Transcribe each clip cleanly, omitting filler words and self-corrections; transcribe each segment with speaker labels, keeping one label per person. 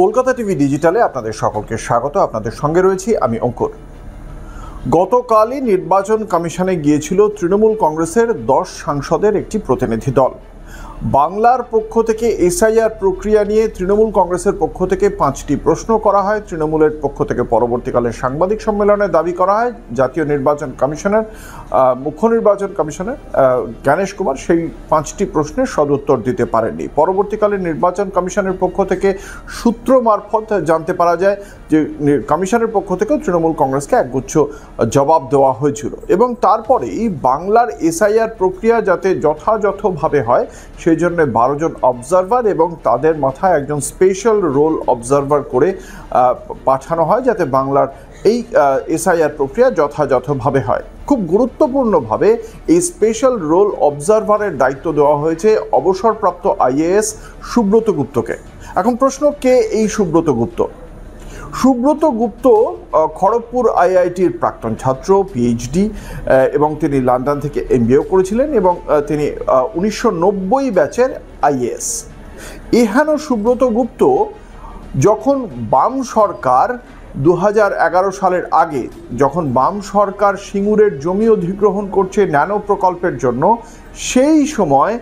Speaker 1: Kolkata TV ডিজিটালে আপনাদের সকলকে স্বাগত। আপনাদের সঙ্গে রয়েছি আমি অঙ্কুর। গতকালই নির্বাচন কমিশনে গিয়েছিল তৃণমূল কংগ্রেসের 10 সাংসদের একটি প্রতিনিধি দল। বাংলার পক্ষ থেকে এসআইআর প্রক্রিয়া নিয়ে তৃণমূল কংগ্রেসের পক্ষ থেকে 5টি প্রশ্ন করা হয়। তৃণমূলের পক্ষ থেকে পরবর্তীকালে সাংবাদিক সম্মেলনে দাবি করা হয় জাতীয় নির্বাচন কমিশনের মুখ্য নির্বাচন কমিশনার জ্ঞানেশ কুমার সেই 5টি প্রশ্নের সদুত্তর দিতে পারেননি। পরবর্তীকালে নির্বাচন কমিশনের পক্ষ থেকে সূত্র মারফত জানতে পারা যায় যে কমিশনের পক্ষ থেকেও তৃণমূল কংগ্রেসকে একগুচ্ছ জবাব দেওয়া হয়েছিল এবং তারপরেই বাংলার এসআইআর প্রক্রিয়া যাতে যথাযথভাবে হয় সেই জন্য 12 জন অবজারভার এবং তাদের মাথায় একজন স্পেশাল রোল অবজারভার করে পাঠানো হয় যাতে বাংলার এই এসআইআর প্রক্রিয়া যথাযথভাবে হয়। খুব গুরুত্বপূর্ণভাবে এই স্পেশাল রোল অবজারভারের দায়িত্ব দেওয়া হয়েছে অবসরপ্রাপ্ত আইএএস সুব্রত গুপ্তকে। এখন প্রশ্ন, কে এই সুব্রত গুপ্ত? সুব্রত গুপ্ত খড়গপুর আইআইটির প্রাক্তন ছাত্র, পিএইচডি, এবং তিনি লন্ডন থেকে এমবিএ করেছিলেন এবং তিনি 1990 ব্যাচের আইএএস। এহেন সুব্রত গুপ্ত যখন বাম সরকার 2011 সালের আগে যখন বাম সরকার সিঙ্গুরের জমি অধিগ্রহণ করছে ন্যানো প্রকল্পের জন্য, সেই সময়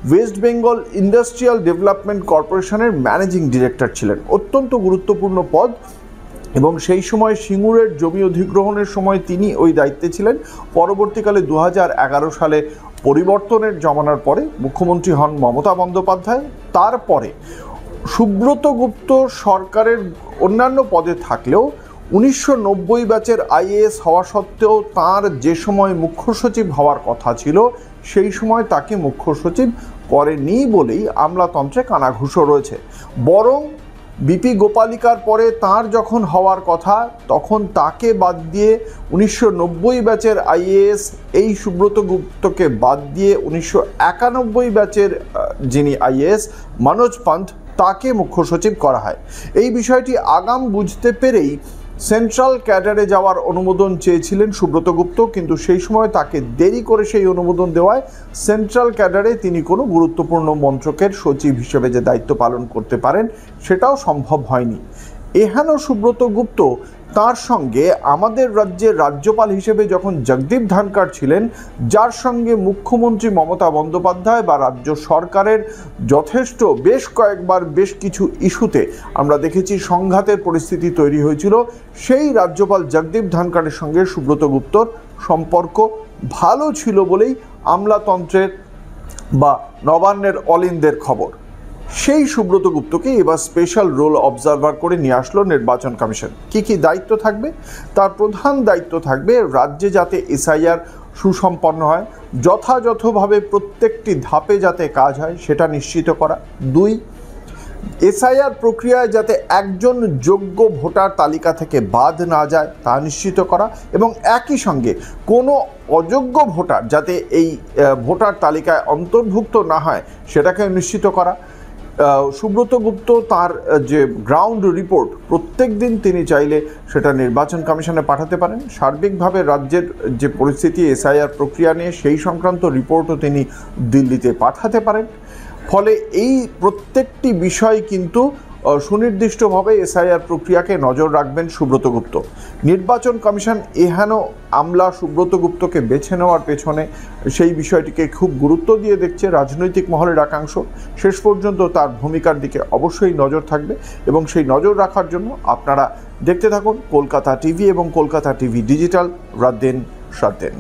Speaker 1: ওয়েস্ট বেঙ্গল ইন্ডাস্ট্রিয়াল ডেভেলপমেন্ট কর্পোরেশনের ম্যানেজিং ডিরেক্টর ছিলেন, অত্যন্ত গুরুত্বপূর্ণ পদ। এবং সেই সময় সিঙ্গুরের জমি অধিগ্রহণের সময় তিনি ওই দায়িত্বে ছিলেন। পরবর্তীকালে 2011 সালে পরিবর্তনের জমানার পরে মুখ্যমন্ত্রী হন মমতা বন্দ্যোপাধ্যায়। তারপরে সুব্রত গুপ্ত সরকারের অন্যান্য পদে থাকলেও 1990 ব্যাচের আইএএস হওয়া সত্ত্বেও তার যে সময় মুখ্য সচিব হওয়ার কথা ছিল সেই সময় তাকে মুখ্য সচিব করেনি বলেই আমলাতন্ত্রে কানাঘুষো রয়েছে। বরং বিপি গোপালিকার পরে তার যখন হওয়ার কথা তখন তাকে বাদ দিয়ে 1990 ব্যাচের আইএএস এই সুব্রত গুপ্তকে বাদ দিয়ে 1991 ব্যাচের যিনি আইএএস মনোজ পান্থ তাকে মুখ্য সচিব করা হয়। এই বিষয়টি আগাম বুঝতে পেরেই সেন্ট্রাল ক্যাডারে যাওয়ার অনুমোদন চেয়েছিলেন সুব্রত গুপ্ত, কিন্তু সেই সময় তাকে দেরি করে সেই অনুমোদন দেওয়ায় সেন্ট্রাল ক্যাডারে তিনি কোনো গুরুত্বপূর্ণ মন্ত্রকের সচিব হিসেবে যে দায়িত্ব পালন করতে পারেন সেটাও সম্ভব হয়নি। এহেন সুব্রত গুপ্ত তার সঙ্গে আমাদের রাজ্যের রাজ্যপাল হিসেবে যখন জগদীপ ধনখড় ছিলেন, যার সঙ্গে মুখ্যমন্ত্রী মমতা বন্দ্যোপাধ্যায় বা রাজ্য সরকারের যথেষ্ট বেশ কয়েকবার বেশ কিছু ইস্যুতে আমরা দেখেছি সংঘাতের পরিস্থিতি তৈরি হয়েছিল, সেই রাজ্যপাল জগদীপ ধনখড়ের সঙ্গে সুব্রত গুপ্তর সম্পর্ক ভালো ছিল বলেই আমলাতন্ত্রের বা নবান্নের অলিন্দের খবর। সেই সুব্রত গুপ্তকে এবার স্পেশাল রোল অবজারভার করে নিয়ে আসলো নির্বাচন কমিশন। কি কি দায়িত্ব থাকবে? তার প্রধান দায়িত্ব থাকবে রাজ্যে যাতে এসআইআর সুসম্পন্ন হয়, যথাযথভাবে প্রত্যেকটি ধাপে যাতে কাজ হয় সেটা নিশ্চিত করা। 2, এসআইআর প্রক্রিয়ায় যাতে একজন যোগ্য ভোটার তালিকা থেকে বাদ না যায় তা নিশ্চিত করা এবং একই সঙ্গে কোনো অযোগ্য ভোটার যাতে এই ভোটার তালিকায় অন্তর্ভুক্ত না হয় সেটাকে নিশ্চিত করা। সুব্রত গুপ্ত তার যে গ্রাউন্ড রিপোর্ট প্রত্যেক দিন তিনি চাইলে সেটা নির্বাচন কমিশনে পাঠাতে পারেন। সার্বিকভাবে রাজ্যের যে পরিস্থিতি এসআইআর প্রক্রিয়া নিয়ে সেই সংক্রান্ত রিপোর্টও তিনি দিল্লিতে পাঠাতে পারেন। ফলে এই প্রত্যেকটি বিষয় কিন্তু সুনির্দিষ্টভাবে এসআইআর প্রক্রিয়াকে নজর রাখবেন সুব্রত গুপ্ত। নির্বাচন কমিশন এহেন আমলা সুব্রত গুপ্তকে বেছে নেওয়ার পেছনে সেই বিষয়টিকে খুব গুরুত্ব দিয়ে দেখছে রাজনৈতিক মহলের একাংশ। শেষ পর্যন্ত তার ভূমিকার দিকে অবশ্যই নজর থাকবে এবং সেই নজর রাখার জন্য আপনারা দেখতে থাকুন কলকাতা টিভি এবং কলকাতা টিভি ডিজিটাল। রাত দিন সাত দিন।